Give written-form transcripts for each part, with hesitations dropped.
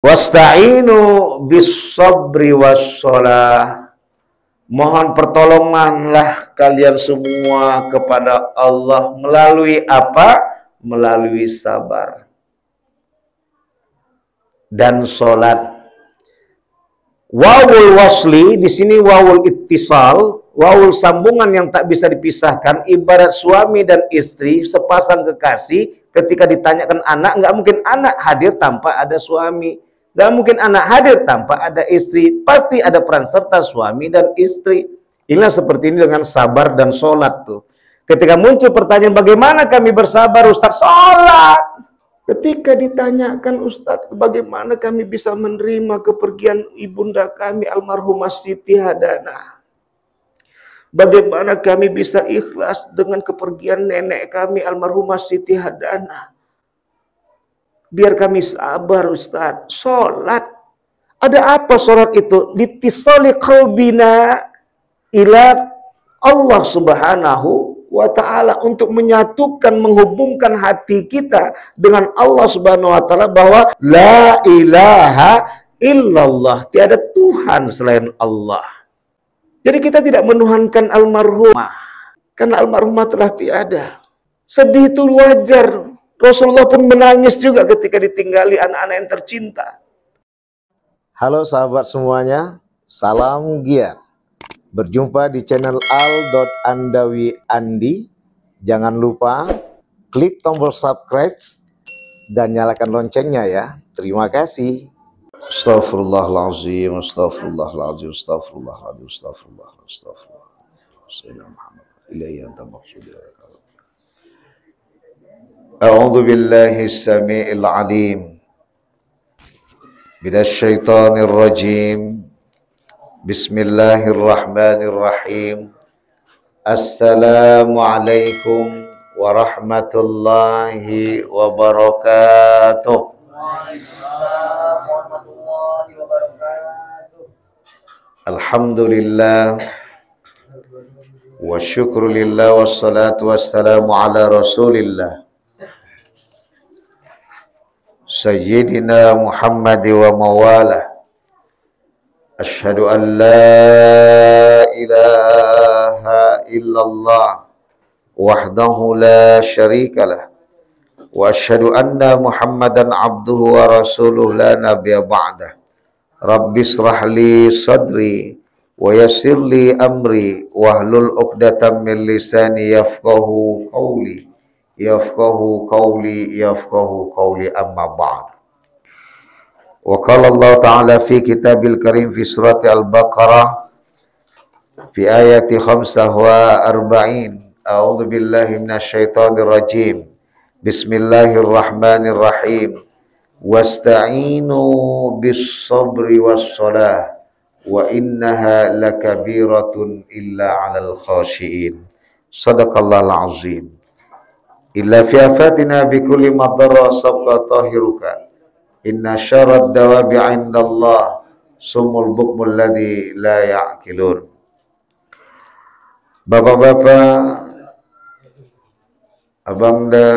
Wasta'inu bis sabri wassalah. Mohon pertolonganlah kalian semua kepada Allah melalui apa? Melalui sabar dan sholat. Wawul wasli di sini wawul ittisal, wawul sambungan yang tak bisa dipisahkan. Ibarat suami dan istri, sepasang kekasih. Ketika ditanyakan anak, nggak mungkin anak hadir tanpa ada suami. Nggak mungkin anak hadir tanpa ada istri. Pasti ada peran serta suami dan istri. Inilah seperti ini dengan sabar dan sholat tuh. Ketika muncul pertanyaan bagaimana kami bersabar, Ustaz? Sholat. Ketika ditanyakan, Ustaz, bagaimana kami bisa menerima kepergian ibunda kami almarhumah Siti Hadana? Bagaimana kami bisa ikhlas dengan kepergian nenek kami almarhumah Siti Hadana? Biar kami sabar, Ustaz. Sholat. Ada apa sholat itu? Litisali qalbina ila Allah Subhanahu wa ta'ala, untuk menyatukan, menghubungkan hati kita dengan Allah Subhanahu wa ta'ala, bahwa la ilaha illallah, tiada Tuhan selain Allah. Jadi kita tidak menuhankan almarhumah, karena almarhumah telah tiada. Sedih itu wajar. Rasulullah pun menangis juga ketika ditinggali anak-anak yang tercinta. Halo sahabat semuanya, salam giat. Berjumpa di channel Al.Andawi Andi. Jangan lupa klik tombol subscribe dan nyalakan loncengnya ya. Terima kasih. Astaghfirullahaladzim, astaghfirullahaladzim, astaghfirullahaladzim, astaghfirullahaladzim, astaghfirullahaladzim. A'udzu billahi samii'il 'aliim minasy syaithanir rajim. Bismillahirrahmanirrahim. Assalamualaikum warahmatullahi wabarakatuh. Alhamdulillah wa syukrulillah wassalatu wassalamu ala rasulillah Sayyidina Muhammad wa mawalah. Asyhadu an la ilaha illallah wahdahu la syarikalah wa asyhadu anna Muhammadan abduhu wa rasuluh la nabiyya ba'dah. Rabbi shrah li sadri wa yassir li amri wahlul 'uqdatam min lisani yafqahu qawli amma ba'd. Wa qala Allah Ta'ala fi kitabil karim fi surati Al-Baqarah fi ayati 45. A'udzu billahi minasy syaithanir rajim. Bismillahirrahmanirrahim. Wasta'inu bis sabri was salah wa innaha lakabiratun illa 'alal khashiin. Shadaqallahul azim. Illa fi afatina bi kulli madarra sabqa tahiruka. Inna syarad dawabi 'indallah sumul bukmul ladzi la ya'qilun. Bapak-bapak, abangda,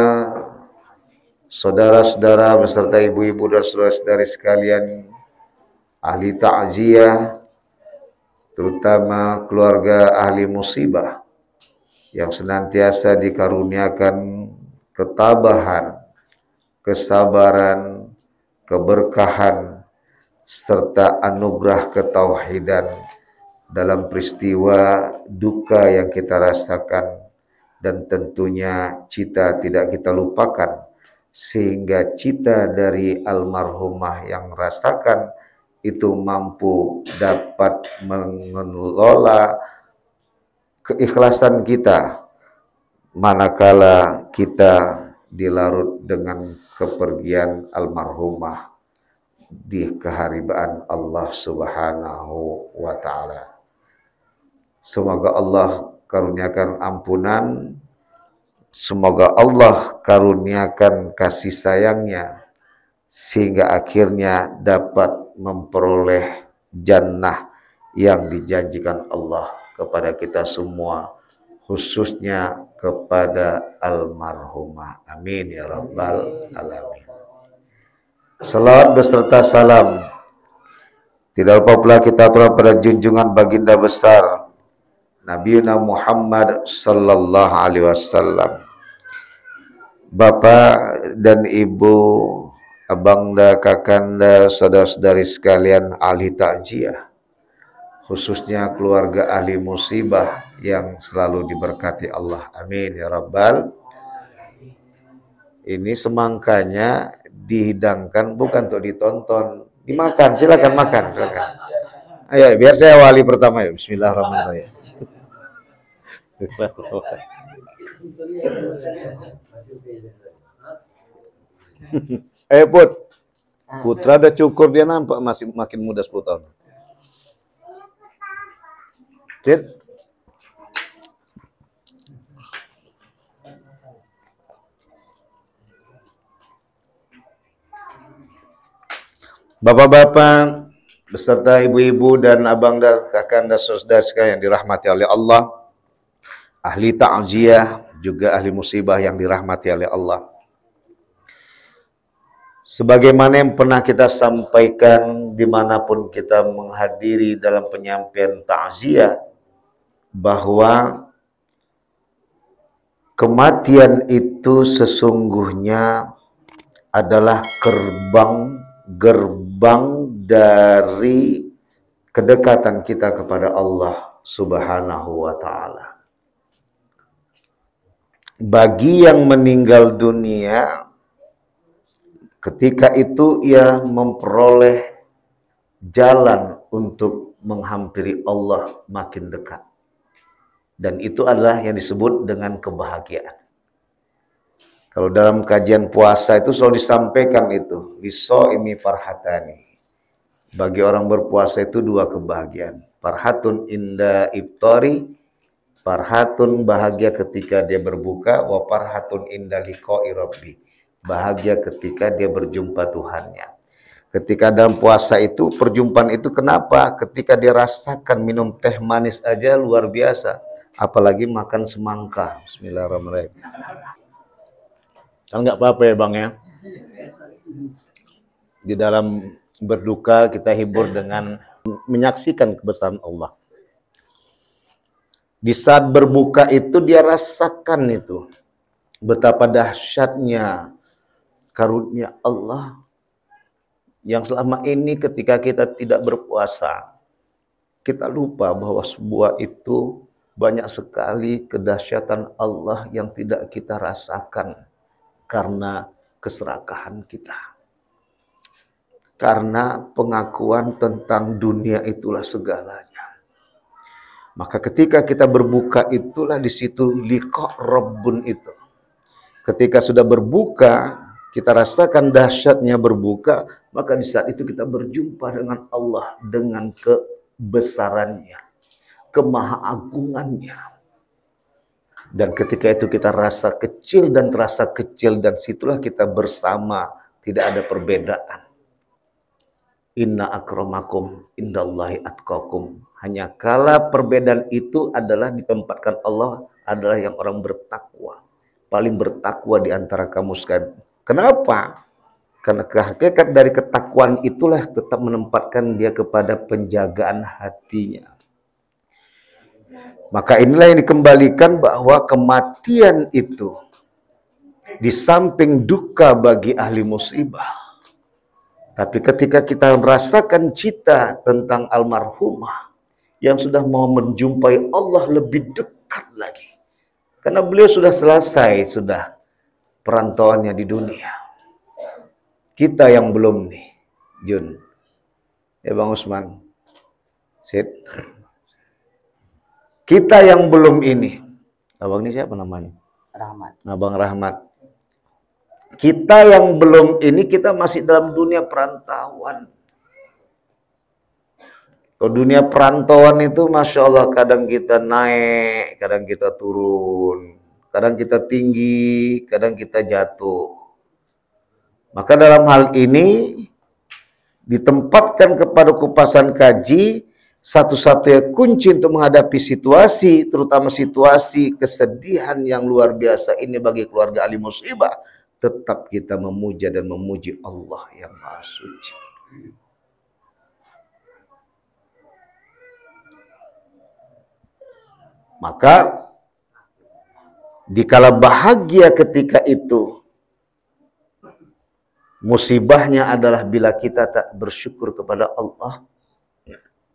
saudara-saudara beserta ibu-ibu dan saudara-saudari sekalian, ahli ta'ziyah, terutama keluarga ahli musibah yang senantiasa dikaruniakan ketabahan, kesabaran, keberkahan, serta anugerah ketauhidan dalam peristiwa duka yang kita rasakan, dan tentunya cita tidak kita lupakan, sehingga cita dari almarhumah yang rasakan itu mampu dapat mengelola keikhlasan kita manakala kita dilarut dengan kepergian almarhumah di keharibaan Allah Subhanahu wa ta'ala. Semoga Allah karuniakan ampunan, semoga Allah karuniakan kasih sayangnya, sehingga akhirnya dapat memperoleh jannah yang dijanjikan Allah kepada kita semua, khususnya kepada almarhumah. Amin ya rabbal alamin. Salawat beserta salam tidak lupa pula kita aturkan pada junjungan baginda besar Nabi Muhammad sallallahu alaihi wasallam. Bapak dan Ibu, abangda, kakanda, saudara-saudari sekalian ahli takziah, khususnya keluarga ahli musibah yang selalu diberkati Allah. Amin ya rabbal. Ini semangkanya dihidangkan bukan untuk ditonton, dimakan. Silakan makan, silakan. Ayo, biar saya wali pertama ya. Bismillahirrahmanirrahim. Put. Putra udah cukur, dia nampak masih makin muda 10 tahun. Cid. Bapak-bapak beserta ibu-ibu dan abang dan kakanda saudara sekalian yang dirahmati oleh Allah, ahli takziah juga ahli musibah yang dirahmati oleh Allah. Sebagaimana yang pernah kita sampaikan dimanapun kita menghadiri dalam penyampaian takziah, bahwa kematian itu sesungguhnya adalah gerbang dari kedekatan kita kepada Allah Subhanahu wa ta'ala. Bagi yang meninggal dunia, ketika itu ia memperoleh jalan untuk menghampiri Allah makin dekat. Dan itu adalah yang disebut dengan kebahagiaan. Kalau dalam kajian puasa itu selalu disampaikan itu, lisoimi farhatani. Bagi orang berpuasa itu 2 kebahagiaan. Farhatun inda iftari, farhatun bahagia ketika dia berbuka, wa farhatun inda liqa'i rabbi. Bahagia ketika dia berjumpa Tuhannya. Ketika dalam puasa itu, perjumpaan itu kenapa? Ketika dia rasakan minum teh manis aja luar biasa. Apalagi makan semangka. Bismillahirrahmanirrahim. Kan nggak apa-apa ya Bang ya. Di dalam berduka kita hibur dengan menyaksikan kebesaran Allah. Di saat berbuka itu dia rasakan itu. Betapa dahsyatnya karunia Allah. Yang selama ini ketika kita tidak berpuasa, kita lupa bahwa sebuah itu banyak sekali kedahsyatan Allah yang tidak kita rasakan. Karena keserakahan kita. Karena pengakuan tentang dunia itulah segalanya. Maka ketika kita berbuka itulah di situ liqa' Rabbun itu. Ketika sudah berbuka, kita rasakan dahsyatnya berbuka, maka di saat itu kita berjumpa dengan Allah dengan kebesarannya, kemahaagungannya. Dan ketika itu kita rasa kecil dan terasa kecil, dan situlah kita bersama, tidak ada perbedaan. Inna akramakum indallahi atqakum. Hanya kala perbedaan itu adalah ditempatkan Allah adalah yang orang bertakwa. Paling bertakwa di antara kamu sekalian. Kenapa? Karena hakikat dari ketakwaan itulah tetap menempatkan dia kepada penjagaan hatinya. Maka inilah yang dikembalikan bahwa kematian itu di samping duka bagi ahli musibah. Tapi ketika kita merasakan cita tentang almarhumah yang sudah mau menjumpai Allah lebih dekat lagi. Karena beliau sudah selesai, sudah perantauannya di dunia. Kita yang belum nih, Jun. Ya Bang Usman. Sit. Kita yang belum ini. Abang ini siapa namanya? Rahmat. Abang Rahmat. Kita yang belum ini, kita masih dalam dunia perantauan. Kalau dunia perantauan itu Masya Allah, kadang kita naik, kadang kita turun. Kadang kita tinggi, kadang kita jatuh. Maka dalam hal ini, ditempatkan kepada kupasan kaji, satu-satunya kunci untuk menghadapi situasi, terutama situasi kesedihan yang luar biasa ini bagi keluarga ahli musibah, tetap kita memuja dan memuji Allah yang Maha Suci. Maka dikala bahagia ketika itu, musibahnya adalah bila kita tak bersyukur kepada Allah.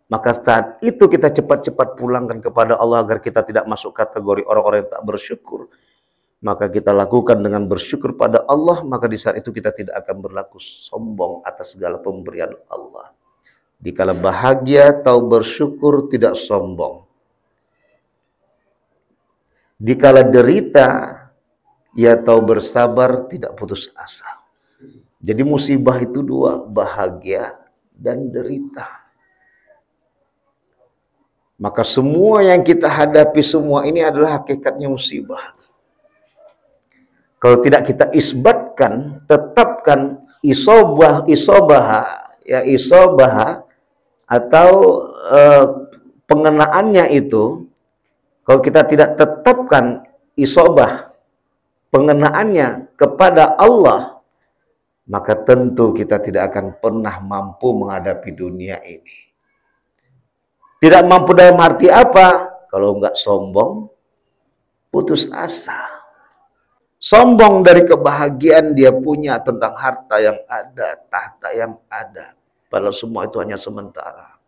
Maka saat itu kita cepat-cepat pulangkan kepada Allah agar kita tidak masuk kategori orang-orang yang tak bersyukur. Maka kita lakukan dengan bersyukur pada Allah, maka di saat itu kita tidak akan berlaku sombong atas segala pemberian Allah. Dikala bahagia tahu bersyukur, tidak sombong. Dikala derita, ia tahu bersabar, tidak putus asa. Jadi musibah itu dua, bahagia dan derita. Maka semua yang kita hadapi semua ini adalah hakikatnya musibah. Kalau tidak kita isbatkan, tetapkan isobah atau pengenaannya itu, kalau kita tidak tetapkan isobah pengenaannya kepada Allah, maka tentu kita tidak akan pernah mampu menghadapi dunia ini. Tidak mampu dalam arti apa? Kalau enggak sombong, putus asa. Sombong dari kebahagiaan dia punya tentang harta yang ada, tahta yang ada. Padahal semua itu hanya sementara.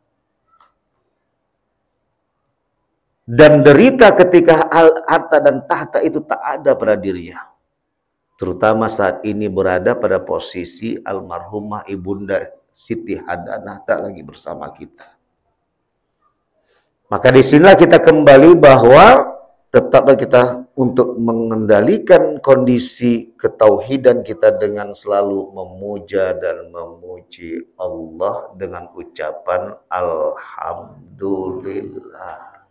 Dan derita ketika harta dan tahta itu tak ada pada dirinya. Terutama saat ini berada pada posisi almarhumah Ibunda Siti Hadanah tak lagi bersama kita. Maka disinilah kita kembali bahwa tetaplah kita untuk mengendalikan kondisi ketauhidan kita dengan selalu memuja dan memuji Allah dengan ucapan Alhamdulillah.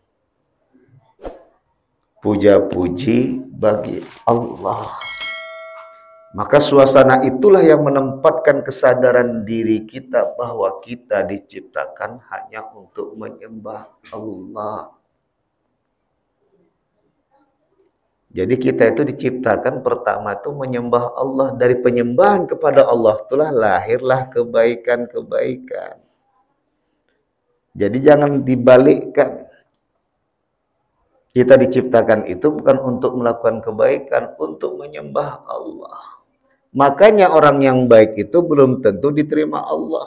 Puja-puji bagi Allah. Maka suasana itulah yang menempatkan kesadaran diri kita bahwa kita diciptakan hanya untuk menyembah Allah. Jadi kita itu diciptakan pertama itu menyembah Allah. Dari penyembahan kepada Allah itulah lahirlah kebaikan-kebaikan. Jadi jangan dibalikkan. Kita diciptakan itu bukan untuk melakukan kebaikan, untuk menyembah Allah. Makanya orang yang baik itu belum tentu diterima Allah.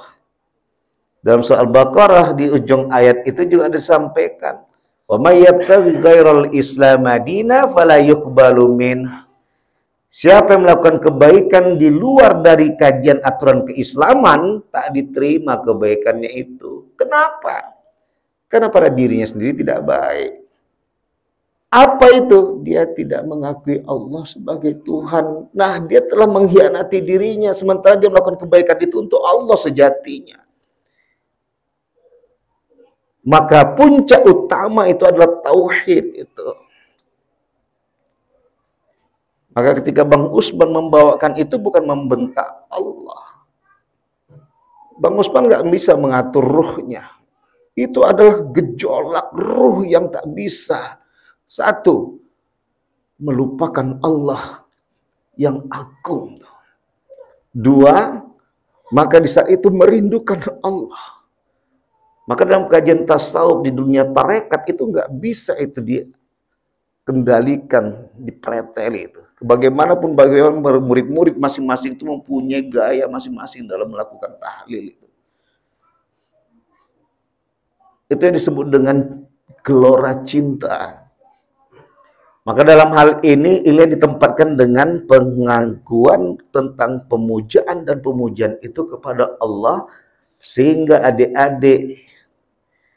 Dalam surah Al-Baqarah di ujung ayat itu juga disampaikan, "Wa may yabtaghi ghairal Islam madina fala yuqbalu min." Siapa yang melakukan kebaikan di luar dari kajian aturan keislaman, tak diterima kebaikannya itu. Kenapa? Karena pada dirinya sendiri tidak baik. Apa itu? Dia tidak mengakui Allah sebagai Tuhan. Nah, dia telah mengkhianati dirinya, sementara dia melakukan kebaikan itu untuk Allah sejatinya. Maka puncak utama itu adalah tauhid itu. Maka ketika Bang Usman membawakan itu bukan membentak Allah. Bang Usman nggak bisa mengatur ruhnya. Itu adalah gejolak ruh yang tak bisa. Satu, melupakan Allah yang agung. Dua, maka di saat itu merindukan Allah. Maka dalam kajian tasawuf di dunia tarekat itu nggak bisa itu dikendalikan, dipreteli itu. Bagaimanapun bagaimana murid-murid masing-masing itu mempunyai gaya masing-masing dalam melakukan tahlil itu. Itu yang disebut dengan gelora cinta. Maka dalam hal ini ditempatkan dengan pengakuan tentang pemujaan dan pemujian itu kepada Allah, sehingga adik-adik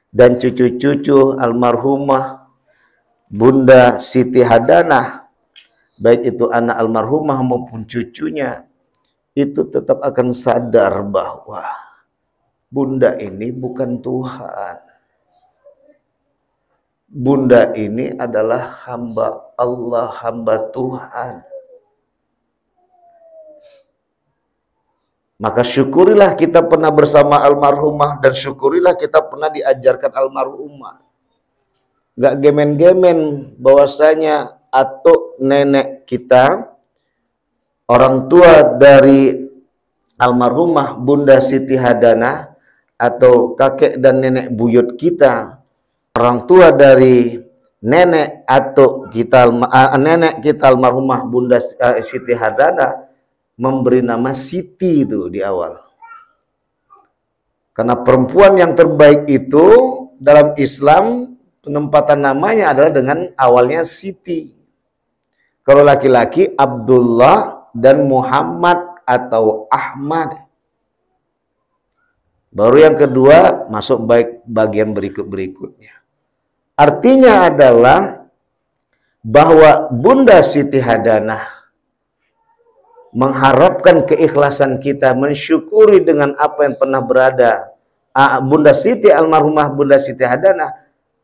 dan cucu-cucu almarhumah Bunda Siti Hadanah, baik itu anak almarhumah maupun cucunya, itu tetap akan sadar bahwa Bunda ini bukan Tuhan. Bunda ini adalah hamba Allah, hamba Tuhan. Maka syukurilah kita pernah bersama almarhumah dan syukurilah kita pernah diajarkan almarhumah. Gak gemen-gemen bahwasanya atau nenek kita orang tua dari almarhumah Bunda Siti Hadana atau kakek dan nenek buyut kita, orang tua dari nenek atau nenek kita almarhumah Bunda Siti Hadana memberi nama Siti itu di awal. Karena perempuan yang terbaik itu dalam Islam penempatan namanya adalah dengan awalnya Siti. Kalau laki-laki Abdullah dan Muhammad atau Ahmad. Baru yang kedua masuk bagian berikutnya. Artinya adalah bahwa Bunda Siti Hadana mengharapkan keikhlasan kita, mensyukuri dengan apa yang pernah berada. Bunda Siti, almarhumah Bunda Siti Hadana,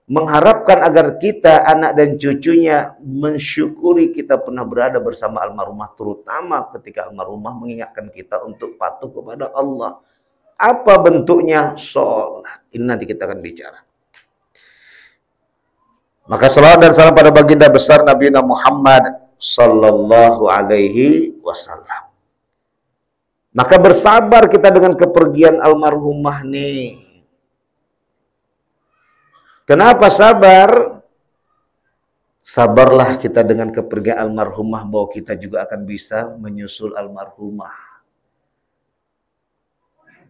mengharapkan agar kita, anak dan cucunya, mensyukuri kita pernah berada bersama almarhumah, terutama ketika almarhumah mengingatkan kita untuk patuh kepada Allah. Apa bentuknya? Sholat. Ini nanti kita akan bicara. Maka salawat dan salam pada baginda besar Nabi Muhammad sallallahu alaihi wasallam. Maka bersabar kita dengan kepergian almarhumah nih. Kenapa sabar? Sabarlah kita dengan kepergian almarhumah, bahwa kita juga akan bisa menyusul almarhumah.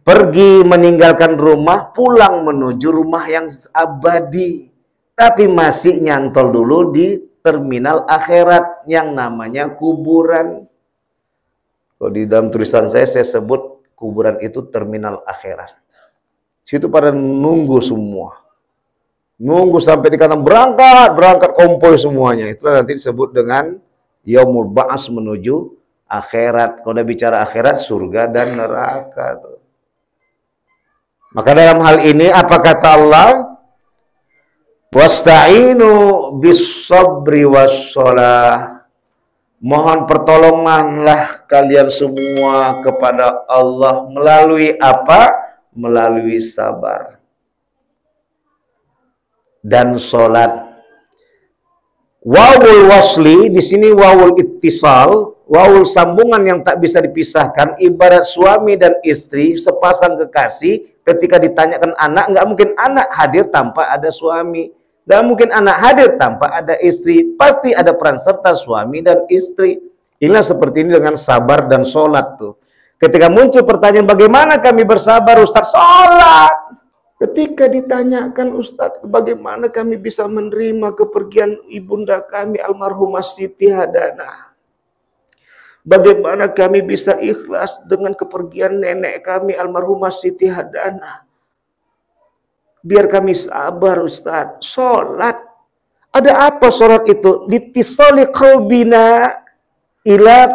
Pergi meninggalkan rumah, pulang menuju rumah yang abadi. Tapi masih nyantol dulu di terminal akhirat yang namanya kuburan. Kalau di dalam tulisan saya sebut kuburan itu terminal akhirat. Situ pada nunggu semua. Nunggu sampai dikatakan berangkat konvoy semuanya. Itulah nanti disebut dengan Yaumul Ba'as, menuju akhirat. Kalau udah bicara akhirat, surga dan neraka tuh. Maka dalam hal ini apa kata Allah? Wasta'inu bis-sabri was-shalah. Mohon pertolonganlah kalian semua kepada Allah melalui apa? Melalui sabar dan sholat. Wawul wasli di sini wawul ittisal, wawul sambungan yang tak bisa dipisahkan, ibarat suami dan istri, sepasang kekasih. Ketika ditanyakan anak, nggak mungkin anak hadir tanpa ada suami. Nggak mungkin anak hadir tanpa ada istri. Pasti ada peran serta suami dan istri. Inilah seperti ini dengan sabar dan sholat tuh. Ketika muncul pertanyaan, bagaimana kami bersabar Ustaz? Sholat. Ketika ditanyakan, Ustaz, bagaimana kami bisa menerima kepergian ibunda kami almarhumah Siti Hadana? Bagaimana kami bisa ikhlas dengan kepergian nenek kami almarhumah Siti Hadana? Biar kami sabar Ustaz. Sholat. Ada apa sholat itu? Litisali qalbina ila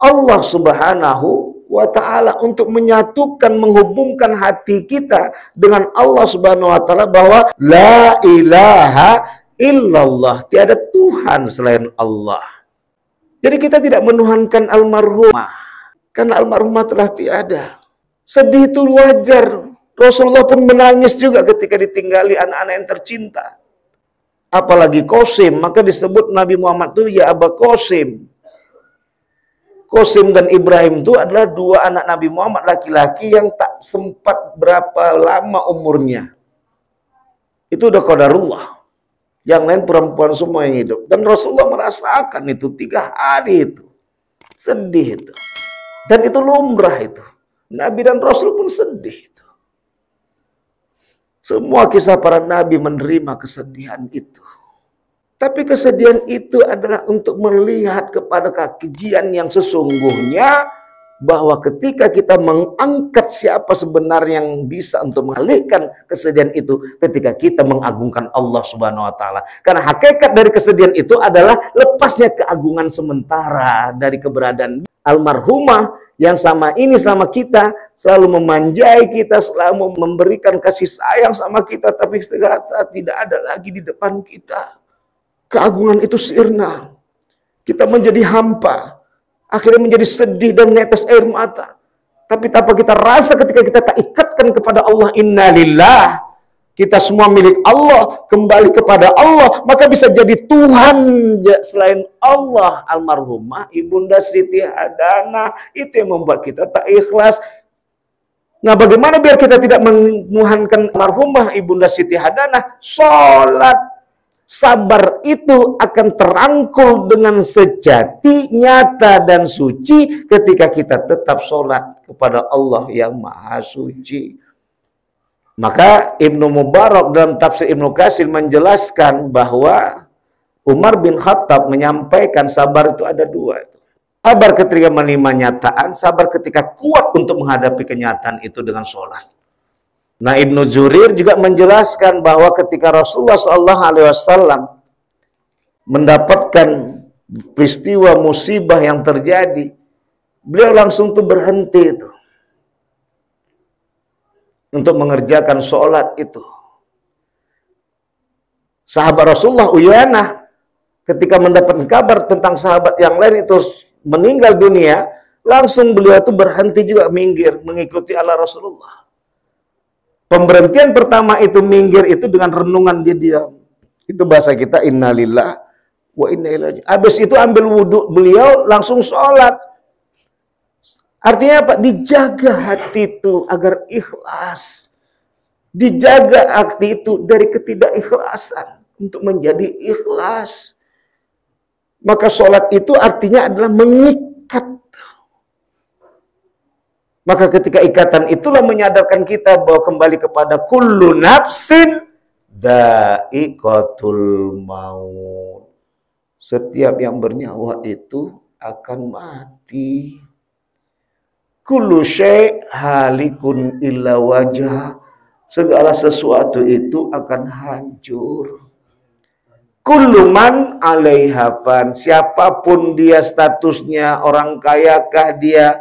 Allah subhanahu wa ta'ala. Untuk menyatukan, menghubungkan hati kita dengan Allah subhanahu wa ta'ala, bahwa la ilaha illallah. Tiada Tuhan selain Allah. Jadi kita tidak menuhankan almarhumah. Karena almarhumah telah tiada. Sedih itu wajar. Rasulullah pun menangis juga ketika ditinggali anak-anak yang tercinta. Apalagi Qasim, maka disebut Nabi Muhammad itu ya Aba Qasim. Qasim dan Ibrahim itu adalah dua anak Nabi Muhammad laki-laki yang tak sempat berapa lama umurnya. Itu udah qadarullah. Yang lain perempuan semua yang hidup. Dan Rasulullah merasakan itu 3 hari itu. Sedih itu. Dan itu lumrah itu. Nabi dan Rasul pun sedih itu. Semua kisah para nabi menerima kesedihan itu. Tapi kesedihan itu adalah untuk melihat kepada kekejian yang sesungguhnya, bahwa ketika kita mengangkat siapa sebenarnya yang bisa untuk mengalihkan kesedihan itu, ketika kita mengagungkan Allah Subhanahu wa taala. Karena hakikat dari kesedihan itu adalah lepasnya keagungan sementara dari keberadaan almarhumah yang sama ini sama kita, selalu memanjai kita, selalu memberikan kasih sayang sama kita, tapi saat tidak ada lagi di depan kita. Keagungan itu sirna. Kita menjadi hampa. Akhirnya menjadi sedih dan menetes air mata. Tapi tanpa kita rasa ketika kita tak ikatkan kepada Allah, innalillah. Kita semua milik Allah, kembali kepada Allah, maka bisa jadi Tuhan selain Allah. Almarhumah Ibunda Siti Hadanah, itu yang membuat kita tak ikhlas. Nah, bagaimana biar kita tidak menuhankan almarhumah Ibunda Siti Hadanah? Sholat. Sabar itu akan terangkul dengan sejati, nyata, dan suci ketika kita tetap sholat kepada Allah yang Maha Suci. Maka Ibnu Mubarak dalam tafsir Ibnu Katsir menjelaskan bahwa Umar bin Khattab menyampaikan sabar itu ada dua. Sabar ketika menerima nyataan, sabar ketika kuat untuk menghadapi kenyataan itu dengan sholat. Nah, Ibnu Jurir juga menjelaskan bahwa ketika Rasulullah SAW mendapatkan peristiwa musibah yang terjadi, beliau langsung tuh berhenti itu untuk mengerjakan sholat itu. Sahabat Rasulullah Uyanah ketika mendapatkan kabar tentang sahabat yang lain itu meninggal dunia, langsung beliau itu berhenti juga minggir mengikuti ala Rasulullah. Pemberhentian pertama itu minggir itu dengan renungan dia diam. Itu bahasa kita innalillah wa inna ilaihi. Habis itu ambil wudhu beliau langsung sholat. Artinya apa? Dijaga hati itu agar ikhlas. Dijaga hati itu dari ketidakikhlasan untuk menjadi ikhlas. Maka sholat itu artinya adalah mengikat. Maka ketika ikatan itulah menyadarkan kita bahwa kembali kepada kullu nafsin dha'iqatul maut. Setiap yang bernyawa itu akan mati. Kullu syai' halikun illa wajah. Segala sesuatu itu akan hancur. Kullu man 'alaiha fan. Siapapun dia statusnya, orang kayakah dia,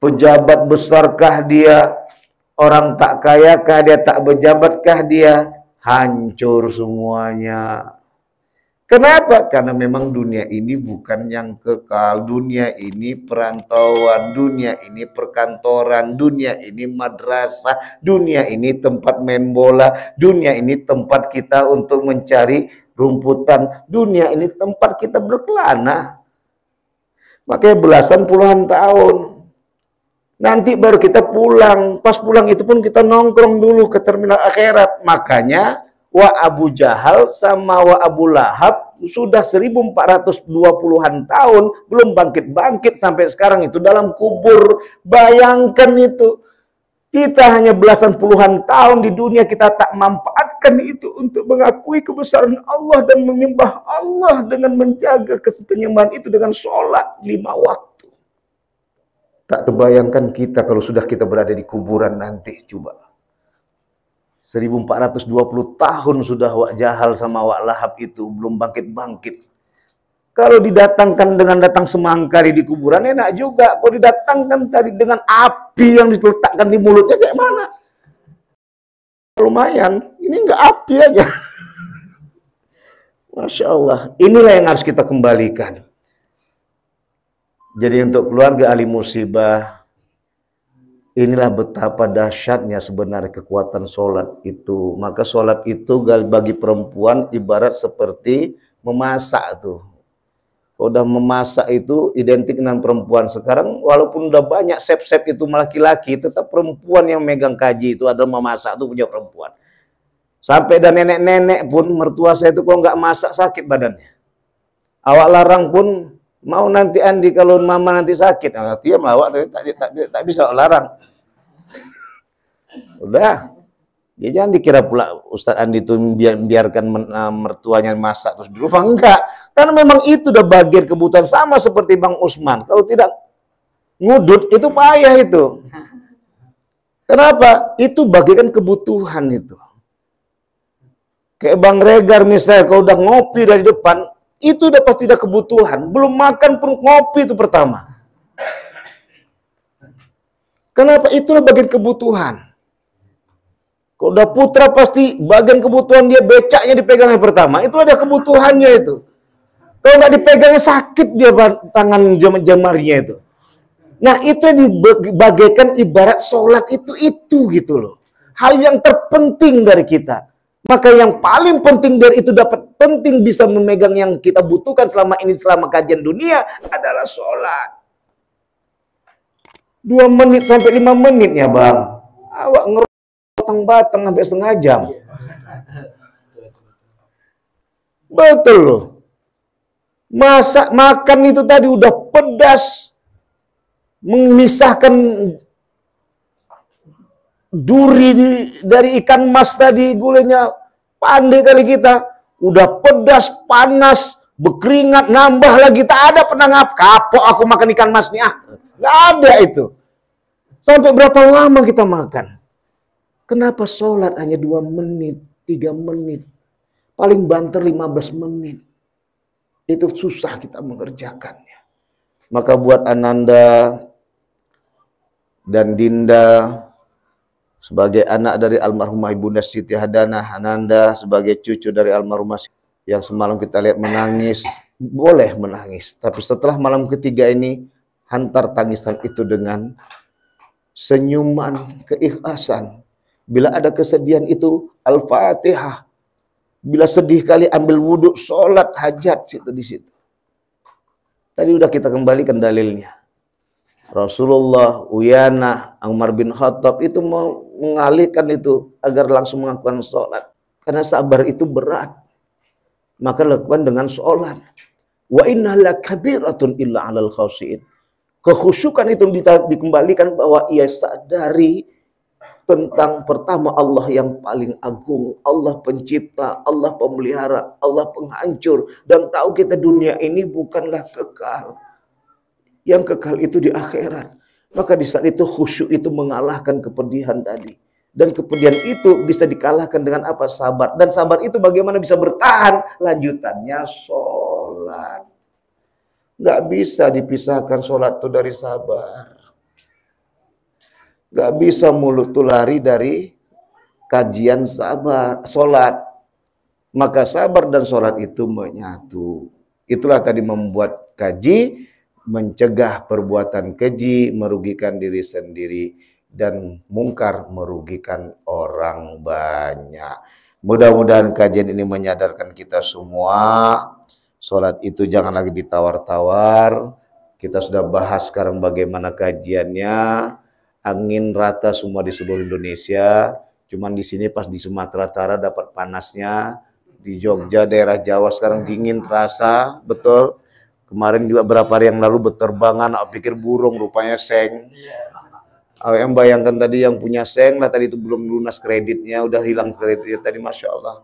pejabat besarkah dia, orang tak kayakah dia, tak pejabatkah dia, hancur semuanya. Kenapa? Karena memang dunia ini bukan yang kekal. Dunia ini perantauan, dunia ini perkantoran, dunia ini madrasah, dunia ini tempat main bola, dunia ini tempat kita untuk mencari rumputan, dunia ini tempat kita berkelana. Makanya belasan puluhan tahun. Nanti baru kita pulang. Pas pulang itu pun kita nongkrong dulu ke terminal akhirat. Makanya wa Abu Jahal sama wa Abu Lahab sudah 1420-an tahun belum bangkit-bangkit sampai sekarang itu dalam kubur. Bayangkan itu. Kita hanya belasan puluhan tahun di dunia, kita tak manfaatkan itu untuk mengakui kebesaran Allah dan menyembah Allah dengan menjaga penyembahan itu dengan sholat 5 waktu. Tak terbayangkan kita kalau sudah kita berada di kuburan nanti, coba. 1420 tahun sudah Wak Jahal sama Wak Lahab itu belum bangkit-bangkit. Kalau didatangkan dengan datang semangkari di kuburan enak juga. Kalau didatangkan tadi dengan api yang diletakkan di mulutnya kayak mana? Lumayan, ini enggak api aja. Masya Allah, inilah yang harus kita kembalikan. Jadi untuk keluarga ahli musibah, inilah betapa dahsyatnya sebenarnya kekuatan sholat itu. Maka sholat itu bagi perempuan ibarat seperti memasak tuh. Kalau udah memasak itu identik dengan perempuan. Sekarang walaupun udah banyak chef-chef itu laki-laki, tetap perempuan yang megang kaji itu adalah memasak itu punya perempuan. Sampai dan nenek-nenek pun mertua saya itu kalau nggak masak sakit badannya. Awak larang pun mau nanti Andi kalau mama nanti sakit, nah, dia melawak tak bisa larang. Udah, dia jangan dikira pula Ustadz Andi itu biarkan mertuanya masak terus dulu, enggak. Karena memang itu udah bagian kebutuhan sama seperti Bang Usman. Kalau tidak ngudut itu payah itu. Kenapa? Itu bagian kebutuhan itu. Kayak Bang Regar misalnya kalau udah ngopi dari depan, itu udah pasti ada kebutuhan. Belum makan pun ngopi itu pertama. Kenapa? Itulah bagian kebutuhan. Kalau udah putra pasti bagian kebutuhan dia becaknya dipegangnya pertama. Itu ada kebutuhannya itu. Kalau nggak dipegangnya sakit dia tangan jamarnya itu. Nah itu yang dibagikan ibarat sholat itu gitu loh. hal yang terpenting dari kita. Maka yang paling penting dari itu penting bisa memegang yang kita butuhkan selama ini, selama kajian dunia adalah sholat. 2 menit sampai 5 menit ya bang. Awak ngerotang batang sampai setengah jam. Betul loh. Masak makan itu tadi udah pedas, memisahkan duri dari ikan mas tadi, gulanya pandai kali kita, udah pedas, panas, berkeringat, nambah lagi, tak ada penangap, kapok aku makan ikan masnya, nggak ada itu. Sampai berapa lama kita makan? Kenapa sholat hanya 2 menit, 3 menit, paling banter 15 menit? Itu susah kita mengerjakannya. Maka buat Ananda dan Dinda sebagai anak dari almarhumah Ibunda Siti Hadanah, Ananda sebagai cucu dari almarhumah yang semalam kita lihat menangis, boleh menangis. Tapi setelah malam ketiga ini, hantar tangisan itu dengan senyuman, keikhlasan. Bila ada kesedihan itu, Al-Fatihah. Bila sedih kali ambil wudhu, sholat hajat di situ. Tadi udah kita kembalikan dalilnya. Rasulullah, Uyana, Umar bin Khattab itu mau mengalihkan itu agar langsung melakukan sholat. Karena sabar itu berat. Maka lakukan dengan sholat. Wa inna lakabiratun illa alal khawsi'in. Kekhusyukan itu dikembalikan bahwa ia sadari tentang pertama Allah yang paling agung, Allah pencipta, Allah pemelihara, Allah penghancur, dan tahu kita dunia ini bukanlah kekal. Yang kekal itu di akhirat. Maka di saat itu khusyuk itu mengalahkan kepedihan tadi. Dan kepedihan itu bisa dikalahkan dengan apa? Sabar. Dan sabar itu bagaimana bisa bertahan? Lanjutannya sholat. Nggak bisa dipisahkan sholat itu dari sabar. Gak bisa mulut tuh lari dari kajian sabar, sholat. Maka sabar dan sholat itu menyatu. Itulah tadi membuat kaji, mencegah perbuatan keji, merugikan diri sendiri, dan mungkar merugikan orang banyak. Mudah-mudahan kajian ini menyadarkan kita semua, sholat itu jangan lagi ditawar-tawar. Kita sudah bahas sekarang bagaimana kajiannya. Angin rata semua di seluruh Indonesia. Cuman di sini pas di Sumatera Utara dapat panasnya. Di Jogja, daerah Jawa sekarang dingin terasa, betul. Kemarin juga berapa hari yang lalu berterbangan, aku pikir burung, rupanya seng. Yang bayangkan tadi yang punya seng lah, tadi itu belum lunas kreditnya, udah hilang kreditnya tadi, Masya Allah.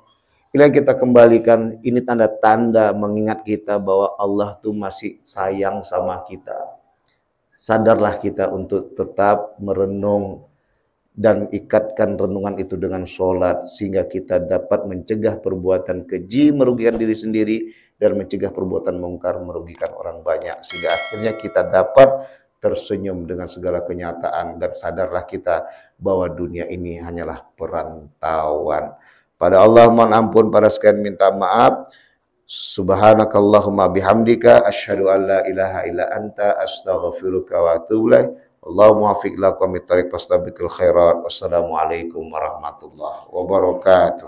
Bila kita kembalikan, ini tanda-tanda mengingat kita bahwa Allah tuh masih sayang sama kita. Sadarlah kita untuk tetap merenung dan ikatkan renungan itu dengan sholat sehingga kita dapat mencegah perbuatan keji merugikan diri sendiri dan mencegah perbuatan mungkar merugikan orang banyak sehingga akhirnya kita dapat tersenyum dengan segala kenyataan dan sadarlah kita bahwa dunia ini hanyalah perantauan. Pada Allah mohon ampun, pada sekalian minta maaf. Subhanakallahumma bihamdika asyhadu an la ilaha illa anta astaghfiruka wa atubu ilaik. Allahumma muwaffiq lakum bittariq fastabiqul khairat. Wassalamualaikum warahmatullahi wabarakatuh.